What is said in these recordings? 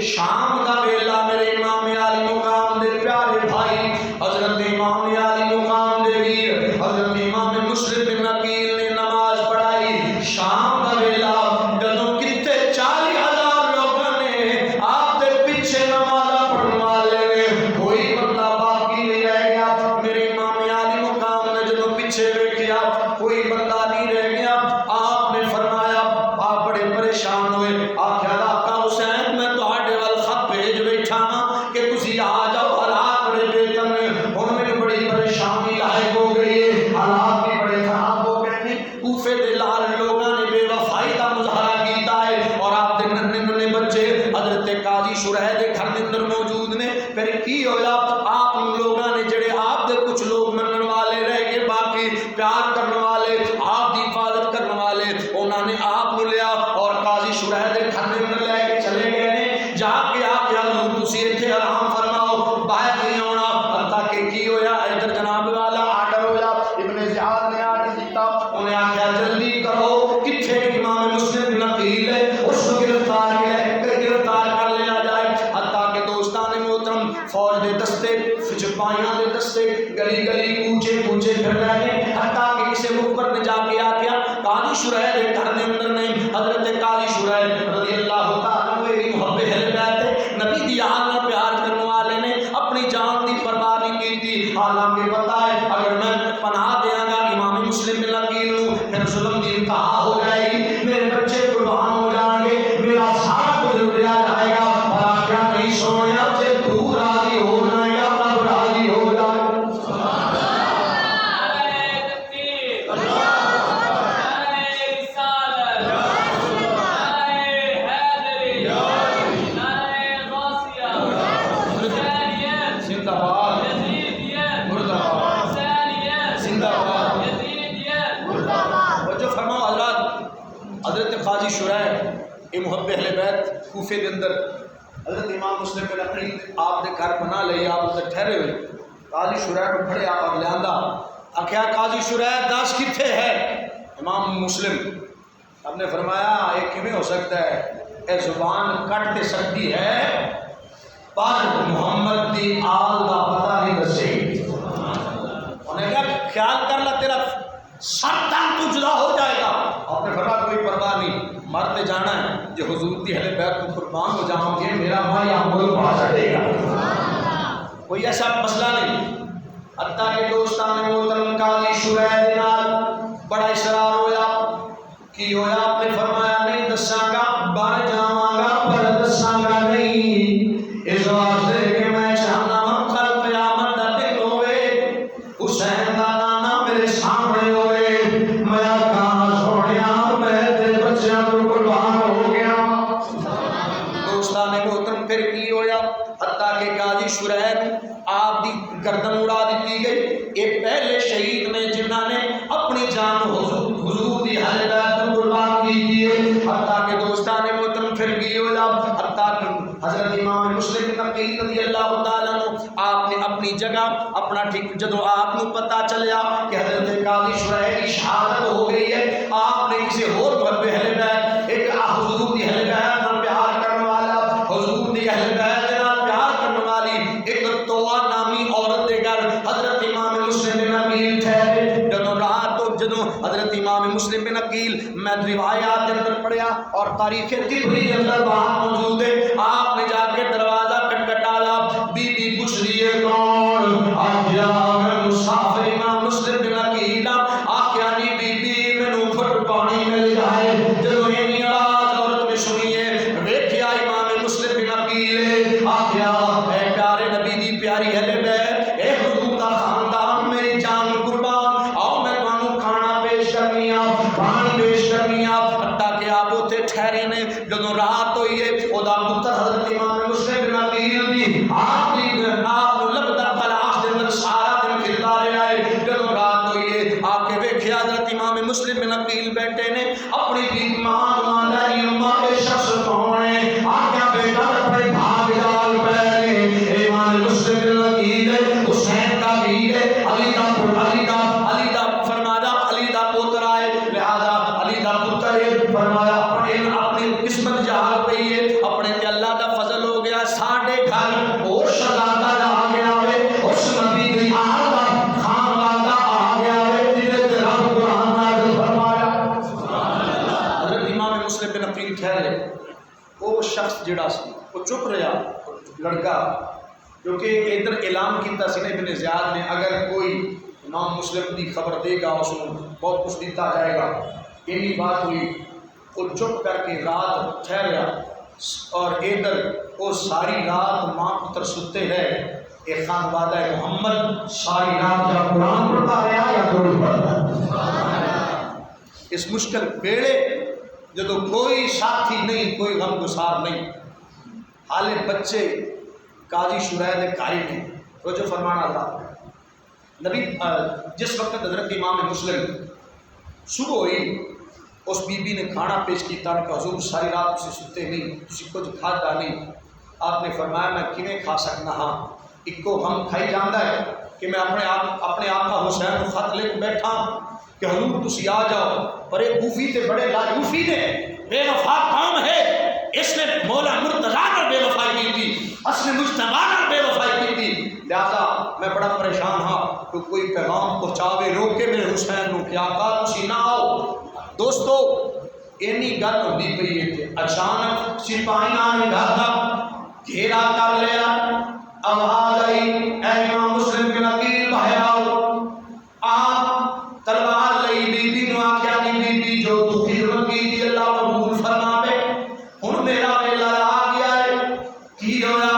شام دا ویلا میرے امام علی مقام دے پیارے بھائی حضرت امام علی مقام دے ویر حضرت امام مسلم بن عقیل نے نماز پڑھائی شام دا ویلا جدوں کتے 40,000 لوگوں نے آپ دے پیچھے نماز پڑھن والے نے کوئی بندہ باقی نہیں رہ گیا میرے امام علی مقام نے جدوں پیچھے ویکھیا کوئی بندہ نہیں رہ گیا آپ نے فرمایا آپ بڑے پریشان ہوئے آخیا آقا حسین میں تہاڈے ول خط بھیج بیٹھا ہاں کہ تسی آ جاؤ حالات بڑے بہتر نے ہن مینوں بڑی پریشانی لاحق ہو گئی ہے حالات بھی بڑے خراب ہو گئے ہیں کوفے دے لال لوگاں نے بے وفائی دا مظاہرہ کیتا ہے اور آپ دے ننے ننے بچے حضرت قاضی شرح دے گھر دے اندر موجود نے پھر کی ہویا آپ لوگاں نے جڑے آپ دے کچھ لوگ منن والے رہ کے باقی پیار کرنے والے آپ دی حفاظت کرنے والے انہوں نے آپ کو لیا اور قاضی شرح دے گھر دے اندر لے کے چلے گئے نے جا کے آپ یا حضور تسی ایتھے آرام فرماؤ باہر نہیں آنا حتیٰ کہ کی ہویا ادھر جناب والا آرڈر ہویا ابن زیاد نے آرڈر دیتا انہیں آخیا جلدی کرو کتھے امام مسلم بن عقیل ہے اس کو گرفتار کر لیا جائے حتیٰ کہ دوستان محترم فوج دے دستے سپاہیاں دے دستے گلی گلی کوچے کوچے پھر رہے ہیں حتیٰ کہ کسی مخبر نے جا کے آخیا قاضی شرح دے گھر دے اندر نہیں حضرت قاضی شرح رضی اللہ تعالیٰ عنہ محب اہل بیت نبی دی آل نال پیار کرنے والے نے اپنی جان دی پرواہ نہیں کی تھی حالانکہ پتہ ہے اگر میں پناہ دیاں گا امام مسلم بن عقیل نو پھر ظلم دی انتہا ہو جائے گی میرے بچے قربان ہو جائیں گے میرا سارا کچھ لیا جائے گا اور کیا نہیں سویا سے تو راضی ہونا ہے رب راضی ہو جائے قاضی شرح محب اہل بیت کوفے کے اندر حضرت امام مسلم بن عقیل آپ نے گھر بنا لے آپ ادھر ٹھہرے ہوئے قاضی شرح کو پڑھیا اور لیا آخیا قاضی شرح دس کتنے ہے امام مسلم آپ نے فرمایا یہ کیویں ہو سکتا ہے اے زبان کٹ تے سکتی ہے پر محمد دی آل دا پتہ نہیں دسے انہیں کہا خیال کر لا تیرا سر تن تو جدا ہو جائے گا آپ نے فرمایا کوئی پرواہ نہیں مرتے جانا ہے جو حضور کی اہل بیت کو قربان ہو جاؤں گے میرا بھائی آپ کو پا سکے گا کوئی ایسا مسئلہ نہیں حتیٰ کہ دوستان محترم قاضی شرح دے نال بڑا اصرار ہویا کی ہویا آپ نے فرمایا نہیں دساں گا بن جاواں گا پر دساں گا نہیں اس واسطے کہ میں چاہنا ہوں کل قیامت دا دن ہوئے حسین دا نانا میرے سامنے ہوئے میں کہاں سونیا میں تے بچیاں کو قربان ہو گیا دوستان محترم پھر کی ہویا حتیٰ کہ قاضی شرح آپ دی گردن اڑا دیتی گئی یہ پہلے شہید نے جنہاں نے اپنی جان حضور دی اہل بیت کو قربان کی تھی حتیٰ کہ دوستان محترم پھر کی ہویا حتیٰ کہ حضرت امام مسلم بن عقیل رضی اللہ تعالیٰ عنہ آپ نے اپنی جگہ اپنا ٹھیک جدو آپ کو پتہ چلیا کہ حضرت قاضی شرح کی شہادت ہو گئی ہے آپ نے کسی اور محب اہل بیت ایک حضور دی اہل بیت نال پیار کرنے والا حضور دی اہل بیت نال پیار کرنے والی ایک توہ نامی عورت دے گھر حضرت امام مسلم بن عقیل ٹھہرے جدو حضرت امام مسلم بن عقیل میں روایات اندر پڑھیا اور تاریخ طبری اندر بات موجود ہے آپ نے جا کے دروازہ کھٹکھٹایا بی بی بشری کون آخیا میں مسافر امام مسلم بن عقیل آخیا نہیں بی بی مینوں گھٹ پانی مل جائے جدو اینی آواز عورت نے سنی ہے ویکھیا امام مسلم بن عقیل آخیا اے پیارے نبی دی پیاری اہل بیت اے حضور دا خاندان میری جان قربان آؤ میں تانوں کھانا پیش کرنی آ پانی پیش کرنی آ حتیٰ کہ آپ اتنے ٹھہرے نے جدوں رات ہوئی ہے او دا پتر حضرت امام مسلم بن عقیل دی آپ کو لبدا تلاش دے اندر سارا دن پھردا رہا ہے جدوں رات ہوئی ہے آپ کے ویکھیا حضرت امام مسلم بن عقیل بیٹھے نے اپنی بیوی ماں ماندا نہیں اماں کے شخص کون ہے آکھیا بیٹا اپنے بھاگ جال پے امام مسلم بن عقیل حسین کا ویر ہے علی دا فرمایا علی دا پوتر آئے لہذا علی دا پتر فرمایا اپنی قسمت جہال پئی ہے اپنے تے اللہ دا فضل ہو ٹھہرے وہ شخص جڑا سی وہ چپ رہا لڑکا، کیونکہ ادھر اعلان کیتا سی ابن زیاد نے اگر کوئی امام مسلم کی خبر دے گا اس کو بہت کچھ دیتا جائے گا، یہی بات ہوئی، وہ چپ کر کے رات ٹھہرا اور ادھر وہ ساری رات ماں پتر ستے رہے، ایک خانوادہ محمد ساری رات کا قرآن پڑھتا رہا یا کوئی پڑھتا، اس مشکل بیڑے جدو کوئی ساتھی نہیں، کوئی غم گسار نہیں، حالے بچے قاضی شرائح نے کاری نہیں، توجہ فرمانا تھا نبی جس وقت حضرت امام مسلم صبح ہوئی اس بی بی نے کھانا پیش کیا کہ حضور ساری رات تسی ستے نہیں، تسی کچھ کھاتا نہیں، آپ نے فرمایا میں کیویں کھا سکنا ہاں، ایک ہم کھائی جاندہ ہے کہ میں اپنے آقا حسین کو خط لکھ بیٹھا کہ حضور تسی آ جاؤ، پر ایک کوفی تے بڑے لاجوفی نے بے وفا قوم ہے، اس نے مولا مرتضیٰ پر بے وفائی کی تھی، اس نے مجتبیٰ پر بے وفائی کی تھی، لہذا میں بڑا پریشان ہاں تو کوئی پیغام پہنچاوے روکے میرے حسین کو کہ آقا تسی نہ آؤ۔ دوستو اینی گل ہوندی پئی ہے کہ اچانک سپاہیاں نے گھیرا کر لیا، آواز آئی اے امام مسلم کے نقیل باہر آؤ، آپ تلوار لئی بی بی نو آکھیا کہ بی بی جو تو خدمت کی تھی اللہ قبول فرماوے، ہن میرا ویلا آ گیا ہے، کی ہویا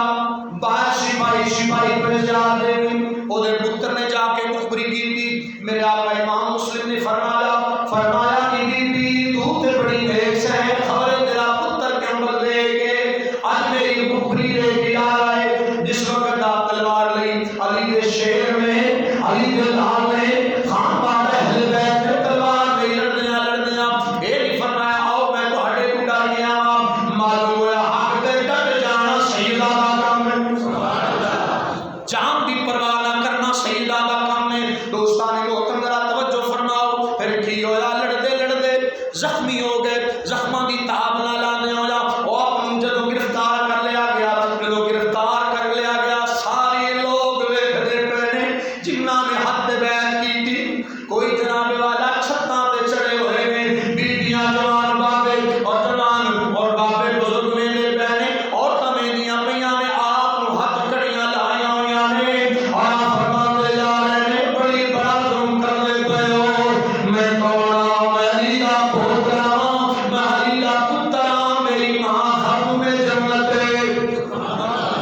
باہر سپاہی پہ جا دے، او دے پتر نے جا کے مخبری کی تھی، میرے آقا امام مسلم نے فرمایا کہ بی بی تو تے بڑی نیک سے خبر تیرا پتر کے عمل دے کے آج میری مخبری لے کے آئے، جس وقت آپ تلوار لئی علی کے شہر میں علی کے لال میں خان پاک اہل بیت میں تلوار لئی لڑدیاں اے نہیں فرمایا آؤ میں تو ہڈے کو ڈال گیا معلوم ہوا حق تے ڈٹ جانا سیدہ دا کام ہے، جان بھی پرواہ نہ کرنا سیدہ دا کام ہے۔ دوستان محترم ذرا توجہ فرماؤ، پھر کی ہویا لڑدے زخمی ہو گئے، زخماں دی تاب نہ لانے ہویا، اور آپ جدو گرفتار کر لیا گیا سارے لوگ ویکھدے پے نے جنہاں نے حد بیعت کی تھی، کوئی جناب والا چھتاں تے چڑھے ہوئے نے، بیبیاں جوان اور بابے بزرگ ویندے پے نے، عورتاں ویندیاں پیاں نے، آپ نو ہاتھ کڑیاں لائیاں ہوئیاں نے، اور فرماندے جا رہے نے بڑی بڑا ظلم کردے پے ہو، میں کون میں علی دا پوترا میں علی دا پترا، میری ماں خاتون جنت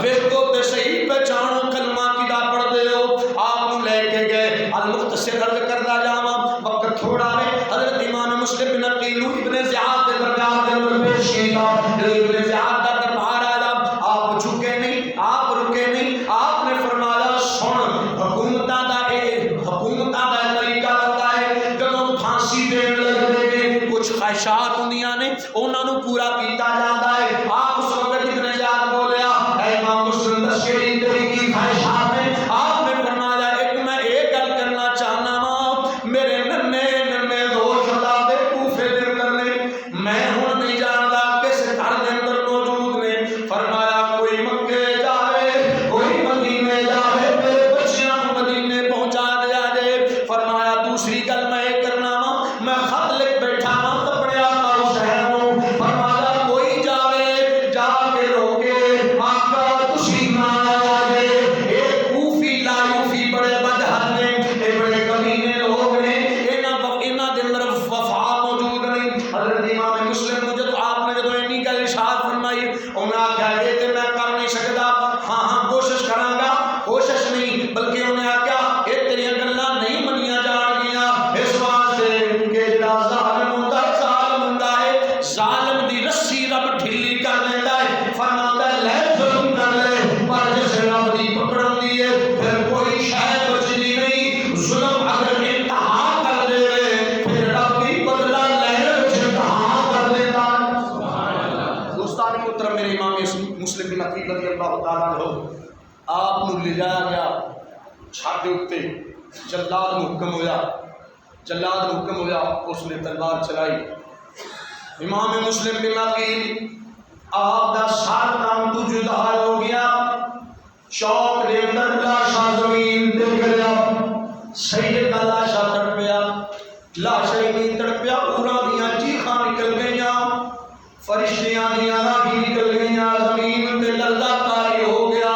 ویکھو تے صحیح پہچانو کلمہ کدا پڑھدے ہو، آپ نو لے کے گئے المختصر عرض کردا جاواں وقت تھوڑا ہے، حضرت امام مسلم بن عقیل ابن زیاد دے دربار دے اندر پیش کیتا، ابن زیاد دا دربار آیا، آپ جھکے نہیں، آپ رکے نہیں، آپ نے فرمایا سن حکومتاں دا طریقہ ہوتا ہے، جدوں پھانسی دین لگدے نے کچھ خواہشات ہوندیاں نے انہاں نو پورا کیتا جاندا ہے، آپ اس وقت ابن زیاد بولیا اے امام مسلم تشکیلی طریقی خواہشات ہیں، آپ نے فرمایا ایک میں ایک گل کرنا چاہنا ہوں، میرے ننے دوست اللہ دے کوفے دے اندر نے، میں ہن نہیں جاندا کس گھر دے اندر موجود نے، فرمایا کوئی مکے جاوے کوئی مدینے جاوے میرے بچیاں کو مدینے پہنچا دیا جے، فرمایا دوسری گل میں یہ کرنا وا میں خط لکھ بیٹھا وا اپنے آقا حسین کو، فرمایا کوئی جاوے جا کے روکے آقا تسی نہ آیا جے، اے کوفی لایوفی بڑے بدحد نے، اے بڑے کمینے لوگ نے، انہاں دے اندر وفا موجود نہیں۔ حضرت امام مسلم کو جب آپ نے جدو اینی گل ارشاد فرمائی انہاں آکھیا یہ تے میں کر نہیں سکدا، ہاں کوشش کراں گا، کوشش نہیں بلکہ انہیں آکھیا یہ تیریاں گلاں نہیں منیاں جان گیاں، اس واسطے کہ جڑا ظالم ہوندا ہے ظالم دی رسی رب ڈھیلی کر دیندا ہے، فرماتا ہے لے ظلم کر لے پر جس رب دی پکڑ دی ہے پھر کوئی شے بچدی نہیں، ظلم اگر انتہا کر دے پھر رب دی بدلہ لینے وچ انتہا کر دیتا ہے۔ دوستان محترم میرے امام مسلم بن عقیل رضی اللہ تعالیٰ عنہ آپ نو لے جایا گیا چھت دے اوتے، جلاد نو حکم ہویا اس نے تلوار چلائی، امام مسلم بن عقیل آپ دا سر تن تو جدا ہو گیا، شوق دے اندر لاشا زمین تے گریا، سید دا لاشا تڑپیا، لاشا ہی نہیں تڑپیا، پورا دیاں چیخاں نکل گئیاں، فرشتے فرشتیاں دیا راہی نکل گئیاں زمین تے لرزہ طاری ہو گیا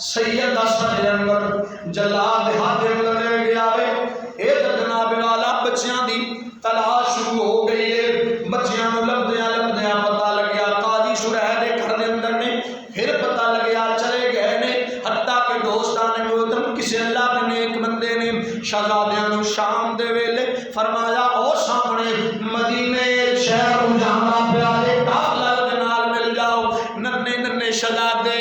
سید حسن انور جلاد ہاتھ لڑے گیا وے اے جناب والا بچیاں دی تلاش شروع ہو گئی ہے بچیاں نو لبدیاں پتہ لگیا قاضی شرح دے گھر دے اندر نے پھر پتہ لگیا چلے گئے نے حتیٰ کہ دوستان محترم کسی اللہ کے نیک بندے نے شہزادیاں نو شام دے ویلے فرمایا او سامنے مدینے شہر جانا پیارے کافلا دے نال مل جاؤ ننے ننے شہزادے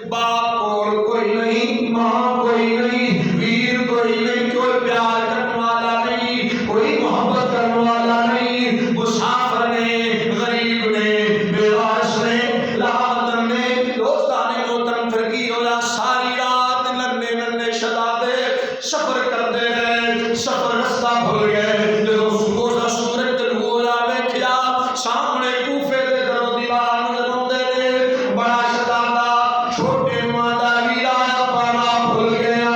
باپ کول کوئی نہیں ماں کوئی نہیں ویر کوئی نہیں کوئی پیار کرنے والا نہیں کوئی محبت کرنے والا نہیں مسافر نے غریب نے بیواس نے لاوطن نے دوستان محترم پھر کی ہویا ساری رات ننے ننے شہزادے سفر کرتے رہے سفر رستہ بھول گئے جو صبح کا سورج طلوع ہوا ویکھیا سامنے کوفے دے درو دیوار نظر آندے نے بڑا شہزادہ چھوٹے مادا ویرا پانا بھول گیا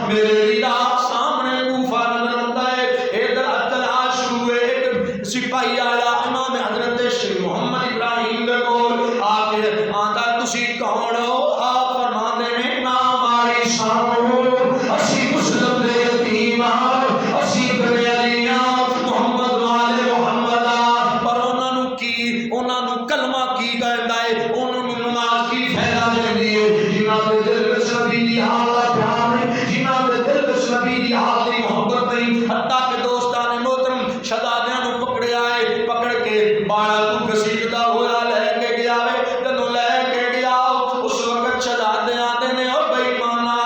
میرے ویرا سامنے کوفہ نظر آندا ہے ادھر اطلاع شروع ہے ایک سپاہی آیا امام حضرت شیخ محمد ابراہیم دے کول آ کے آندا تسی کون ہو آپ فرماندے نے نام ماری شامو اسی مسلم دے یتیم اسی بنے علیاں محمد والے محمد پر انہاں نو کلمہ کی کہندا ہے انہاں نو نماز کی پھیلا دیندی ہے جنہاں دے دل وچ نبی دی حالت پیار ہے جنہاں دے دل وچ نبی دی حالت محبت نہیں حتیٰ کہ دوستان محترم شہزادیاں نو پکڑیا ہے پکڑ کے باڑا کو گھسیٹدا ہوا لے کے گیا ہے جدوں لے کے گیا اس وقت شہزادے آندے نے او بے ایمانا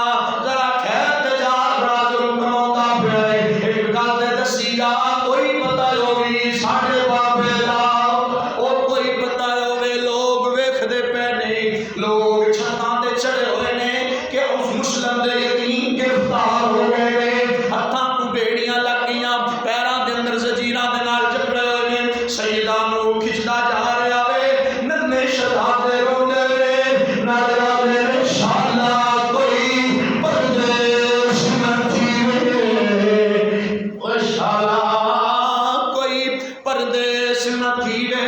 ذرا خیر تے جا راز کماوندا پیا ہے ایک گل تے دسی جا کوئی پتہ ہوگی ساڈے بابے دا او کوئی پتہ ہوے لوگ ویکھدے پے نہیں لوگ چھتاں تے چڑھے ہوئے نے کہ اس مسلم دے یتیم گرفتار ہو گئے ہتھاں کو بیڑیاں لگ گئیاں پیراں دے اندر زنجیراں دے نال جکڑے ہوئے نے سیدہ نو کھچدا جا رہا وے ننے شہزادے روندے وے نظر آوے انشاءاللہ کوئی پردیس نہ تھیوے انشاءاللہ کوئی پردیس نہ تھیوے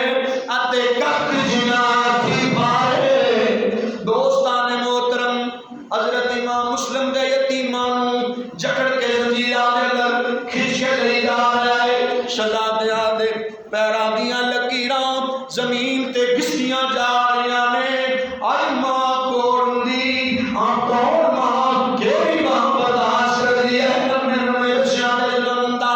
اتے کک جنا تھی بارے دوستان محترم حضرت امام مسلم دے یتیماں نو جکڑ کے زنجیراں دے اندر کھچ کے لے جا رہا ہے شہزادیاں دے پیراں دیاں لکیراں زمین تے گھسیاں جا رہیاں نے اج ماں کون دی کون ماں کیڑی ماں برداشت کر دی ہے ننے ننے بچیاں دے جنمدا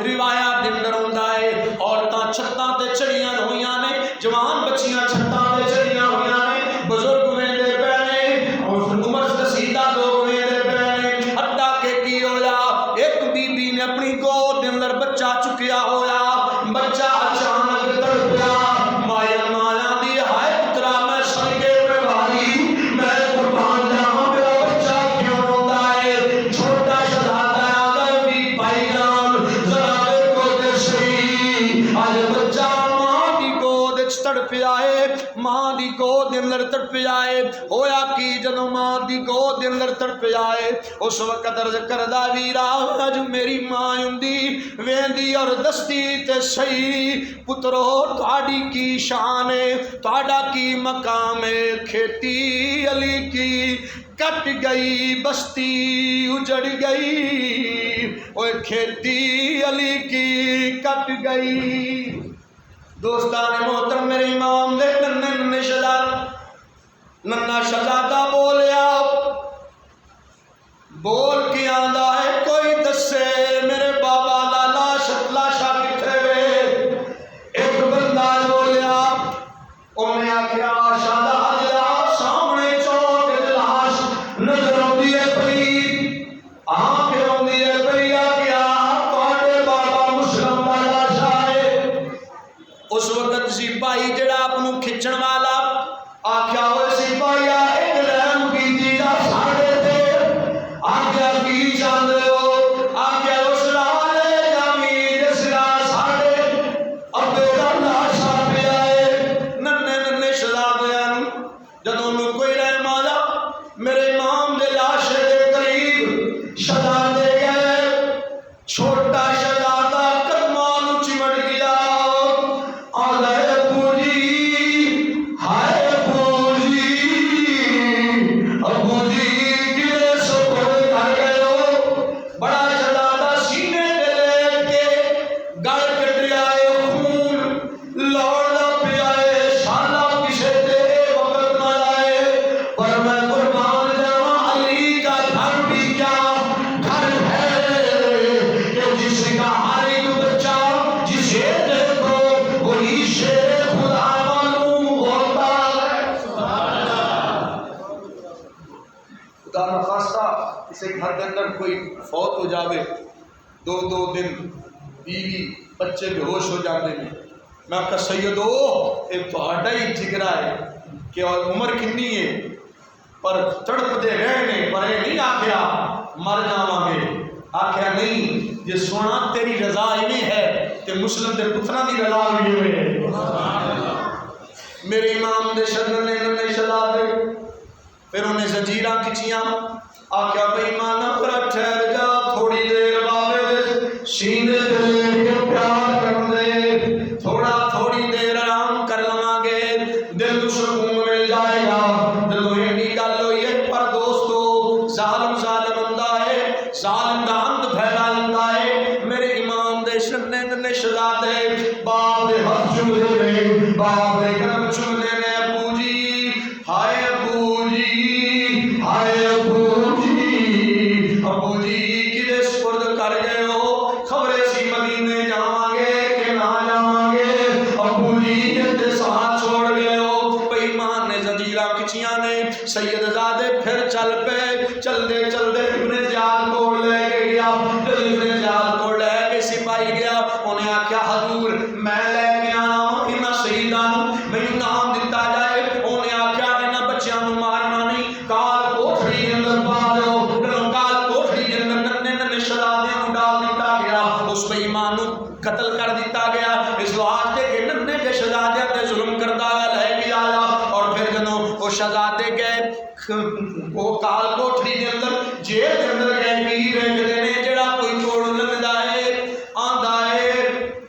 روایات دے اندر ہوندا ہے عورتاں چھتاں تے چڑھیاں ہوئیاں نے جوان بچیاں چھتاں تے چڑھیاں ہوئیاں نے بزرگ ویندے پے نے عمر رسیدہ لوگ ویندے پے نے حتیٰ کہ کی ہویا ایک بی بی نے اپنی گود دے اندر بچہ چکیا ہویا بچہ اچانک تڑپیا مایا مایا دی ہائے پترا میں سڑکے پہ بھاری میں قربان جاؤں میرا بچہ کیوں روتا ہے چھوٹا شہزادہ آدھا بھی بھائی جان ذرا دیکھو دے صحیح آج بچہ ماں دی گود وچ تڑپیا ہے ماں دی گود دے اندر تڑپیا ہے ہویا کی جدوں ماں دی گود دے اندر تڑپیا ہے اس وقت عرض کردا ویرا اج میری ماں ہوندی ویندی اور دستی تے صحیح پترو تہاڈی کی شان ہے تہاڈا کی مقام ہے کھیتی علی کی کٹ گئی بستی اجڑ گئی اوے کھیتی علی کی کٹ گئی دوستان محترم میرے امام دے ننے ننے شہزادہ ننا شہزادہ بولیا بول کے آندا ہے کوئی دسے میرے بابا دا لاشا کتھے وے ایک بندہ بولیا انہیں آکھیا شہزادہ سامنے چوک لاش نظر آندی ہے پئی آنکھ آندی ہے پئی آکھیا تہاڈے بابا مسلم دا لاشا ہے اس وقت سپاہی جڑا اپنوں کھچن والا آکھیا ہوئے سپاہی ایک رحم کیتی جا ساڈے تے آکھیا کی چاہندے ہو آکھیا اس لالے جامی جس لا ساڈے ابے دا لاشا پیا ہے ننے ننے شہزادیاں جدوں نوں کوئی رحم آیا میرے امام دے لاشے دے قریب شہزادے گئے چھوٹا شہزادہ قدماں نوں چمٹ گیا آلے پوری گھر کے اندر کوئی فوت ہو جاوے 2 دن بیوی بچے بے ہوش ہو جاتے ہیں، میں کہا سیدو یہ تہاڈا ہی جگرا ہے کہ عمر کنی ہے پر تڑپ دے گئے نے، پر یہ نہیں آکھیا مر جاواں گے، آکھیا نہیں جے سونا تیری رضا ایویں ہے کہ مسلم دے پتراں دی رضا بھی ہوئے۔ میرے امام دے شرن نے شہزادے پھر انہیں زنجیراں کھچیاں، آکھیا بے ایمانہ پر ٹھہر جا تھوڑی دیر بابے دے سینے تے لیٹ کے پیار کر دے، تھوڑی دیر آرام کر لواں گے، دل کو سکون مل جائے گا۔ جدوں ایڈی گل ہوئی ہے پر دوستو ظالم ہوندا ہے، ظالم دا اند پھیلا لیندا ہے۔ میرے امام دے شرن نے شہزادے باپ دے ہاتھ چوم دے، باپ دے قدم چوم دے، ابو جی ہائے ابو جی ہائے ابو جی، ابو جی کدے سپرد کر گئے ہو، خبریں سی مدینے جاواں گے کہ نہ جاواں گے، ابو جی تے ساتھ چھوڑ گئے ہو۔ بے ایمان نے زنجیراں کھچیاں نے، سید زادے پھر چل پے، چل دے ابن زیاد کو لے کے گیا، ابن زیاد کو لے کے سپاہی گیا، انہیں آکھیا حضور میں لے کے آنا انہاں شہیداں نوں مینوں نام دتا جائے، انہیں آکھیا انہاں بچیاں نوں مارنا نہیں، کال کوٹھڑی دے اندر پا دیو، کال کوٹھڑی دے اندر ننے شہزادیاں نوں ڈال دتا گیا، اس بے ایمان نوں قتل کر دتا گیا، اس واسطے کہ ننے کے شہزادیاں تے ظلم کردا لے کے آیا۔ اور پھر جدوں وہ شہزادے گئے وہ کال کوٹھڑی دے اندر جیل دے اندر گئے، کی ویکھدے نے جڑا کوئی توڑ لنگدا ہے آندا ہے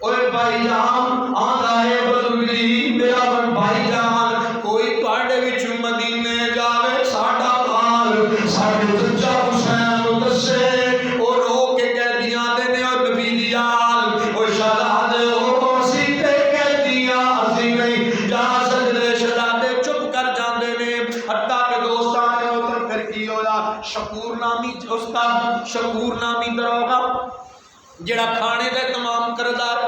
اوے بھائی جان، آندا ہے بزرگ جی میرا بھائی جان کوئی تواڈے وچ مدینے جاوے ساڈا حال ساڈے چچا حسین نوں دسے، او رو کے قیدیاں دے نے اور نبی دی آل او شہزادے او اسی تے قیدیاں اسی نہیں جا سکدے، شہزادے چپ کر جاندے نے، حتیٰ کہ دوستاں نے ادھر پھر کی ہویا شکور نامی استاد شکور نامی دروگا جڑا کھانے دے تمام کردا ہے،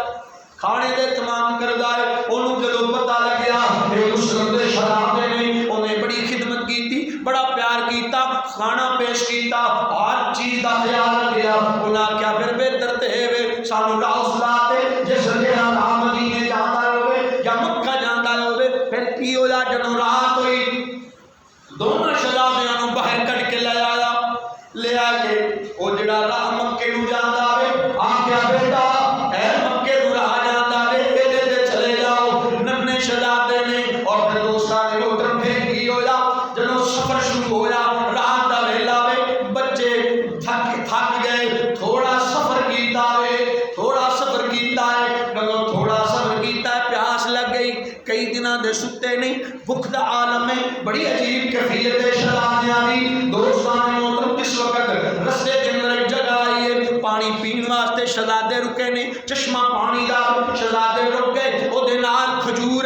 کھانے دے تمام کردا ہے، انہوں جدوں پتہ لگیا اے مسلم دے شہزادے نے، انہیں بڑی خدمت کیتی، بڑا پیار کیتا، کھانا پیش کیتا، ہر چیز دا خیال رکھیا، انہاں آکھیا پھر بہتر تے وے سانوں حوصلہ تے جس جڑا نام مدینے جاندا ہوے یا مکہ جاندا ہوے، پھر کی ہویا جدوں رات ہوئی دونوں شہزادیاں نوں باہر کڈ کے لے آ کے وہ جڑا راہ مکے نوں جاندا ہے آکھیا بیٹا اے مکے نوں راہ جاندا ہے ایدے تے چلے جاؤ، ننے شہزادے نے اور پھر دوستاں نے ادھر پھر کی ہویا جدوں سفر شروع ہویا رات دا ویلا وے بچے تھک گئے، تھوڑا سفر کیتا ہے جدوں تھوڑا سفر کیتا ہے پیاس لگ گئی، کئی دنوں دے ستے نہیں، بھوک دا عالم ہے، بڑی عجیب کیفیت ہے شہزادیاں دی۔ دوستاں نے اس وقت رستے کے اندر ایک جگہ آئی ہے پانی پین واسطے، شہزادے رکے نے، چشمہ پانی دا شہزادے رک گئے، او دے نال کھجور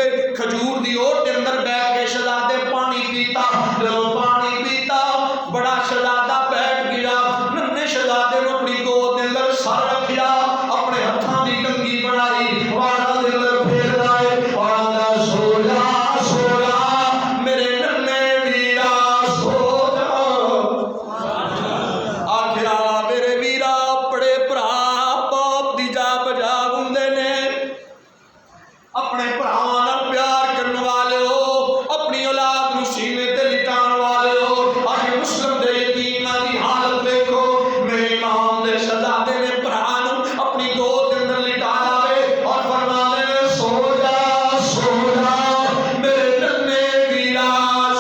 دی اوٹ دے اندر بیٹھ کے شہزادے پانی پیتا، جدوں پانی پیتا بڑا شہزادہ بیٹھ گیا، ننے شہزادے نے اپنی گود دے اندر سر رکھیا، اپنے ہتھاں دی کنگھی بنائی والا دے اندر پھیر لائے اور آندا سو جا میرے ننے ویرا سو اپنے بھراواں نال پیار کرن والے ہو، اپنی اولاد نوں سینے تے لٹان والے ہو، اج مسلم دے یتیماں دی حالت دیکھو، میرے امام دے شہزادے نے بھرا نوں اپنی گود دے اندر لٹایا وے اور فرمانے نے سو جا میرے ننے ویرا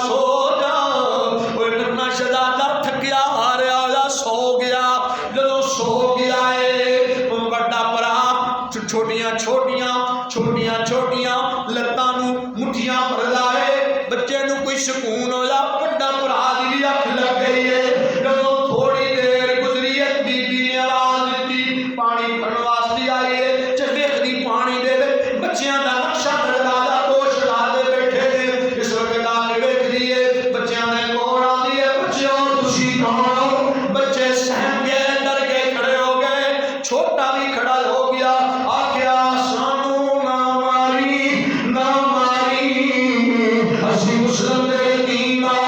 سو جا، اوے ننا شہزادہ تھکیا ہاریا ہویا سو گیا، جدوں سو گیا اے بڑا بھرا چھوٹیاں لتاں نوں مٹھیاں بھر لائے، بچے نوں کوئی سکون ہویا، بڑا بھرا دی بھی اکھ لگ گئی ہے، جدوں تھوڑی دیر گزری ہے بی بی نے آواز دتی پانی بھرن واسطے آئی ہے، چویکھ دی پانی دے دے، بچیاں دا نقشہ بڑھایا، دو شہزادے بیٹھے نے، اس وقت آ کے ویکھ دی ہے بچیاں نے کون آندی ہے، بچیوں تسی کون ہو، بچے سہم گئے، ڈر کے کھڑے ہو گئے، چھوٹا بھی کھڑا ہو گیا، آکھیا مسلم دے یتیماں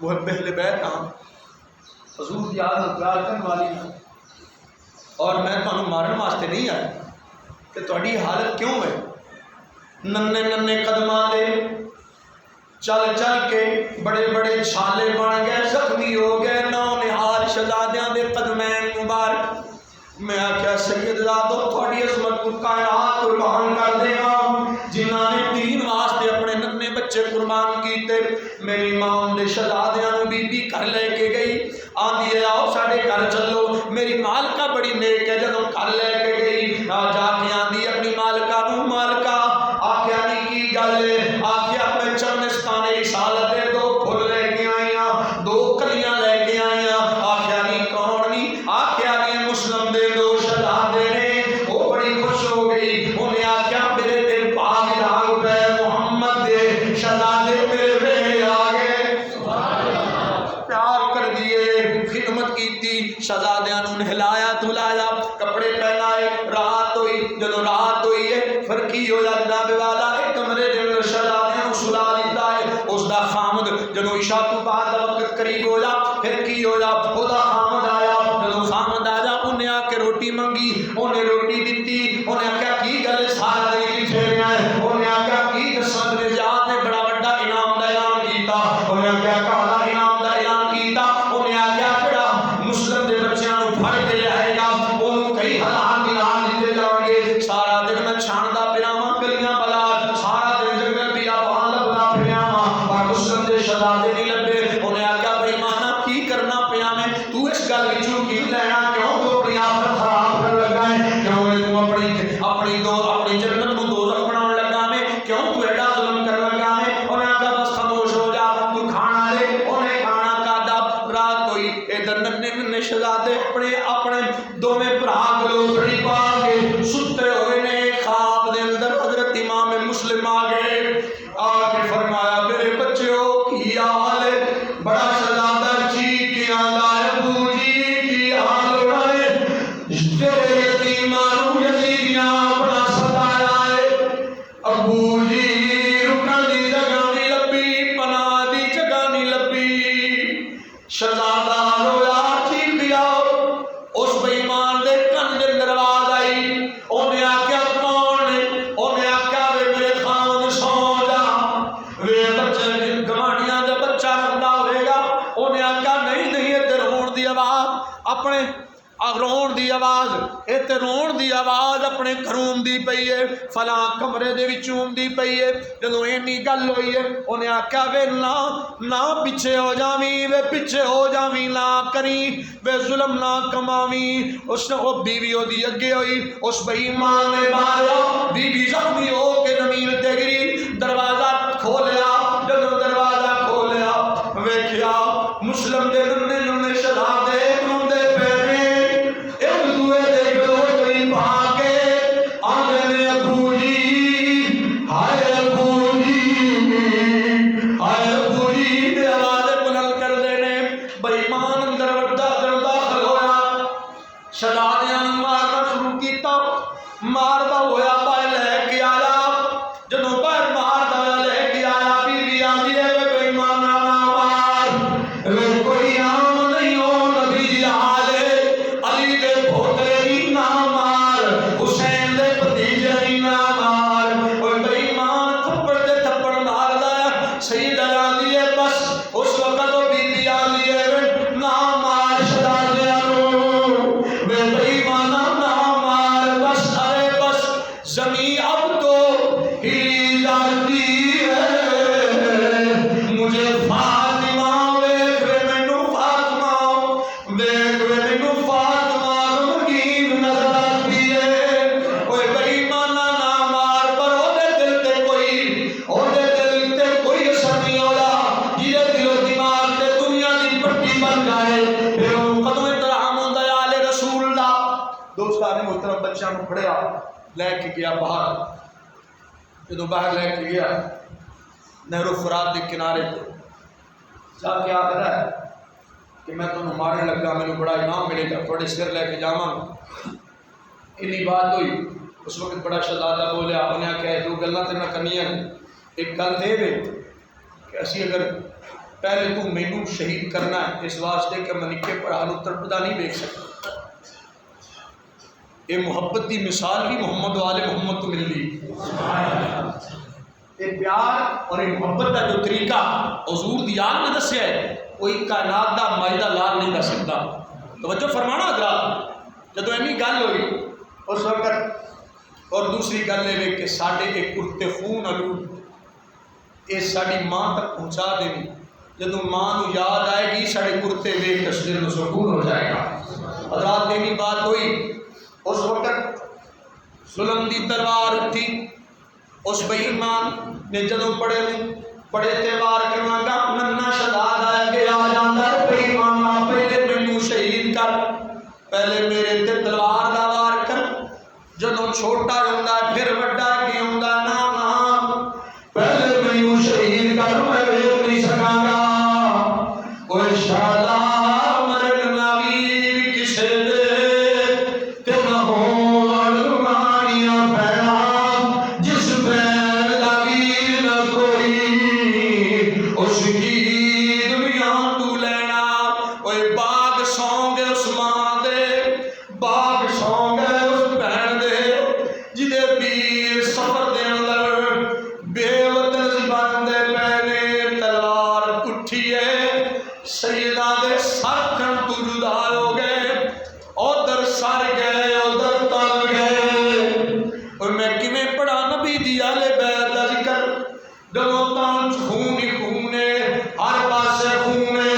محب اہل بیت ہاں، حضور کی عادت پیار کرنے والی ہاں، اور میں تمہیں مارن واسطے نہیں آیا کہ تہاڈی حالت کیوں ہے؟ ننے ننے قدماں دے چل چل کے بڑے بڑے چھالے بن گئے، زخمی ہو گئے، نونہال شہزادیاں دے قدمین مبارک۔ میں آخیا سید زادو تھوڑی عظمت کو کائنات قربان کر دے گا، جنہاں نے دین واسطے اپنے ننے بچے قربان کیتے۔ میری ماں دے شہزادیاں نوں بی بی گھر لے کے گئی، آندی ہے آؤ ساڈے گھر چلو، میری مالکہ بڑی نیک ہے، جدوں گھر لے کے گئی جا کے آندی اپنی مالکہ نوں، مالکہ آخیا نہیں کی گل ہے؟ آخیا اپنے چمنستان رسالت دے دو پھل لے کے آئیاں، دو کلیاں لے کے آئیاں۔ آخیا نہیں کون نہیں؟ آخیا نہیں مسلم دے دو شہزادے نے۔ وہ بڑی خوش ہو گئی، انہیں آخیا میرے دل پاک لاگ پہ محمد دے شہزادے میرے ویلے آ گئے، پیار کر دیے، خدمت کیتی، شہزادیاں نوں نہلایا دھلایا، کپڑے پہنائے۔ رات ہوئی، جدوں رات ہوئی ہے پھر کی ہو جناب والا ایک کمرے دے اندر شہزادیاں نوں سلا دیتا ہے۔ اس دا خامد جدوں عشاء تو بعد دا وقت قریب ہو جا، پھر کی ہو جا او دا خامد آیا، جدوں خامد آیا انہیں آ کے روٹی منگی، انہیں روٹی دیتی، انہیں آخیا کی گل سارا دن کتھے رہیا ہے؟ انہیں آخیا کی دساں تیرے یاد نے بڑا بڑا انعام دا اعلان کیتا۔ انہیں آخیا کہڑا انعام دا اعلان کیتا؟ انہیں آخیا جڑا مسلم دے بچیاں نوں پھڑ کے لائے گا اونوں کئی ہزار دینار دتے جان گے۔ سارا دن میں چھاندا پھراں گلیاں بلا، سارا دن جنگل بیابان لبدا پھراں پر مسلم دے شہزادے نہیں لبے۔ انہیں آخیا بھائی مانا کی کرنا پیا میں، تو اس گل وچوں کی لینا؟ کیوں تو اپنی آخرت خراب کر لگا ہے؟ کیوں تو اپنی جنت کو دوزخ بناؤن لگا میں؟ کیوں تو ایڈا ظلم کر لگا ہے؟ انہیں آخیا بس خاموش ہو جا، تو کھانا دے۔ انہیں کھانا کھادا، رات ہوئی، ادھر ننے ننے شہزادے اپنے دوویں بھرا گلوسڑی پا کے ستے ہوئے نے۔ خواب دے اندر حضرت امام مسلم آ گئے، آ کے فرمایا میرے بچوں کی حال ہے؟ بڑا شہزادہ چیخ کے آندا ہے ابو جی کی حال ہے؟ تیرے یتیماں نوں یزیدیاں بڑا ستایا ہے، ابو جی رکن دی جگہ نہیں لبھی، پناہ دی جگہ نہیں لبھی۔ شہزادہ رویا چیخ دیا، اس بے ایمان دے کن دے اندر آواز آئی، انہیں آخیا کون ہے؟ انہیں آخیا وے میرے خامد سو جا، وے بچے گوانیاں دا بچہ رندا ہوئے گا۔ انہیں آخیا نہیں نہیں، تے رون دی آواز اپنے رون دی آواز تے رون دی آواز اپنے گھروں دی پئی ہے، فلاں کمرے دے وچوں دی پئی ہے۔ جدوں اینی گل ہوئی ہے انہیں آخیا وے نہ پیچھے ہو جاویں، وے پیچھے ہو جاویں، نہ کریں، وے ظلم نہ کماویں۔ اس نے وہ بیوی دی اگے ہوئی، اس بے ایمان نے ماریا، بیوی زخمی ہو کے زمین تے گری۔ دروازہ کھولیا، جدوں دروازہ کھولیا ویکھیا مسلم دے ننے ننے شہزادے روندے پے نے، ایک دوے دے گلوسڑی پا کے آندے نے ابو جی ہائے ابو جی ہائے ابو جی دے آواز بلند کر دے نے۔ بے ایمان اندر وڑدا داخل ہویا، شہزادیاں نوں مارنا شروع کیتا، ماردا ہویا باہر لے کے آیا۔ جدوں باہر ماردا ہویا لے کے آیا، بیوی آندی ہے وے بے ایمان نہ مار، وے کوئی عام نہیں ہو نبی دی حال ہے، علی دے پوترے دی نہ مار، حسین دے بھتیجے دی نہ مار۔ اوے بے ایمان تھپڑ دے تھپڑ ماردا ہے، سیدہ آندی ہے بس۔ اس وقت وہ بیوی آندی ہے وے نہ مار شہزادیاں نوں، وے بے ایمان نہ مار بس، ارے بس زمین اب تو ہی جاتی ہے، مجھے فاطمہ ویکھ وے مینوں فاطمہ ویکھ وے مینوں فاطمہ رنگین نظر آتی ہے۔ اوے بے ایمان نہ مار، پر او دے دل تے کوئی اثر نہیں ہویا، جہدے دل و دماغ تے دنیا دی پٹی بن جائے پھر او کدوں احترام ہوندا ہے آل رسول دا۔ دوستان محترم بچیاں نوں پڑھیا لے کے گیا باہر، جدوں باہر لے کے گیا نہر فرات کے کنارے جا کے آخر ہے کہ میں تمہیں مارن لگا، مینوں بڑا انعام ملے گا، تھوڑے سر لے کے جاواں۔ اینی بات ہوئی، اس وقت بڑا شہزادہ بولیا، انہیں آخیا دو گلاں تے نہ کرنیاں، ایک گل دے وے کہ اسی اگر پہلے تو مینوں شہید کرنا ہے اس واسطے کہ میں نکے پڑھا نو تڑپدا نہیں دیکھ سکتا. یہ محبت کی مثال بھی محمد والے محمد تو مل لی. یہ پیار اور یہ محبت کا جو طریقہ حضور دی یاد میں دسیا ہے کوئی کائنات دا مائدہ لال نہیں دس سکتا. توجہ فرمانا حضرات جدو اینی گل ہوئی اس وقت. اور دوسری گل یہ کہ ساڈے ایک کرتے خون آلود یہ ساری ماں تک پہنچا دینی. جدو ماں نو یاد آئے گی سارے کرتے ویک کے دل نو سکون ہو جائے گا. حضرات اینی بات ہوئی اس وقت ظلم دی تلوار اٹھی. اس بے ایمان نے جدو بڑے تہوار کے مانگا ننا شداد آیا کہ آ جاندہ بے ایمان پہلے مینوں شہید کر پہلے میرے تے تلوار دا وار کر. جدو چھوٹا ہوندا پھر وڈا کی ہوندا نا پہلے مینوں شہید کر میں ویکھ نہیں سکاں گا. کوئی شالا مرن نبی کسے دے تے نہ ہون مانیاں پیڑا جس بین دا ویر نہ کوئی اس کی دنیا تو لینا. کوئی باغ سونگ اس ماں دے باغ سونگ اس بہن دے جدے پیر سفر دے اندر بے وطن زبان دے پہنے تلوار اٹھیے سیدہ دے سر کن تو جدا ہو گئے ادھر سر گئے ادھر تل گئے. اور میں کیویں پڑھا نبی دی اہل بیت دا ذکر جدوں تان خون ہی خون ہے ہر پاسے خون ہے.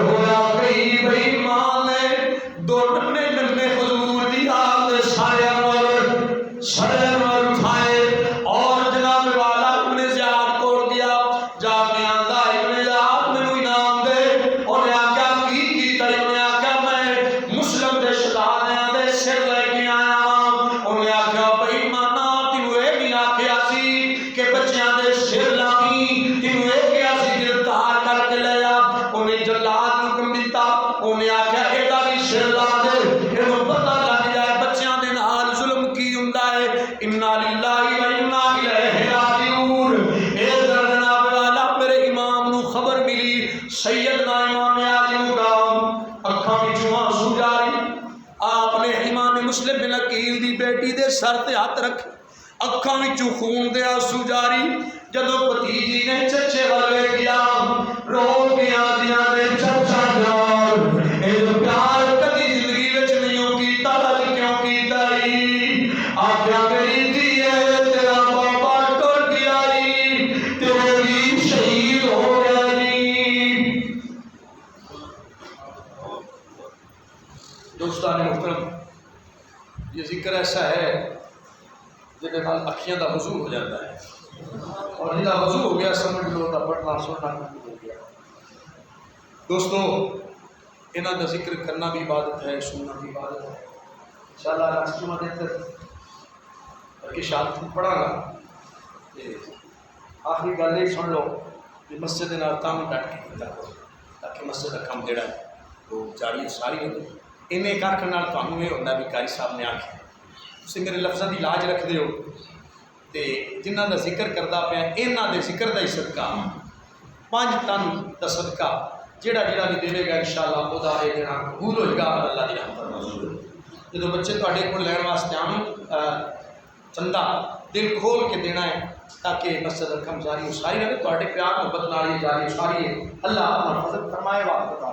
ہوا کئی بے ایمان نے دو ننے ننے حضور دی آل دے سارے اٹھائے اور جناب والا ابن زیاد کو دیا جا کے آندا ابن زیاد مینوں انعام دے. انہیں آکھیا کی کیتا؟ انہیں آکھیا میں مسلم دے شہزادیاں دے سر لے کے آیا ہاں. انہیں آکھیا بے ایمانا تینوں اے نہیں آکھیا سی کہ بچیاں دے سر لاویں تینوں اے کہیا سی گرفتار کر کے لے آ. انہیں جلاد نوں کم دتا. انہیں آکھیا ایدا بھی سر لا دے اینوں پتہ لگ جائے بچیاں دے نال ظلم کی ہوندا ہے. انا للہ و انا الیہ راجعون. اے جناب والا میرے امام نو خبر ملی سیدنا امام علی مقام اکھاں وچوں آنسو جاری. آپ نے امام مسلم بن عقیل دی بیٹی دے سر تے ہاتھ رکھے اکھاں وچوں خون دے آنسو جاری. جدوں بھتیجی نے چچے والے گیا رو گیا دیاں نے چچا جان اے پیار کدی زندگی وچ نہیں کیتا اج کیوں کیتا ای. آکھیا میری دھی ہے تیرا بابا ٹر گیا ای تیرے بھی شہید ہو گیا ای. دوستان محترم یہ ذکر ایسا ہے جہاں نال اکھیاں دا وضو ہو جاتا ہے اور جہاں وضو ہو گیا سمجھ لو تا پڑھنا سننا ہو گیا. دوستو انہاں دا ذکر کرنا بھی عبادت ہے سننا بھی عبادت ہے. انشاءاللہ نیکسٹ جمعہ دن تک کہ شاد پڑھا گا. آخری گل یہ سن لو کہ مسجد نال کام ڈٹ کے کیتا کرو تاکہ مسجد کا کام جڑا ہے وہ جاری ساری ہو جائے. انہیں کارکن نال تانوں یہ ہوتا بھی قاری صاحب نے آکھیا تسی میرے لفظاں دی لاج رکھ دیو تے جنہاں دا ذکر کردا پیا انہاں دے ذکر دا ہی صدقہ 5 ٹن دا صدقہ جڑا بھی دے گا انشاءاللہ خدا اے دینا قبول ہوئے گا اور اللہ دی رحمت نازل ہوئے. جدو بچے تواڈے کول لین واسطے آن چندہ دل کھول کے دینا ہے تاکہ مسجد الکم جاری ہو ساری رہے. تواڈے پیار محبت نال جاری ساری ہے. اللہ اپنا فضل فرمائے. واقعہ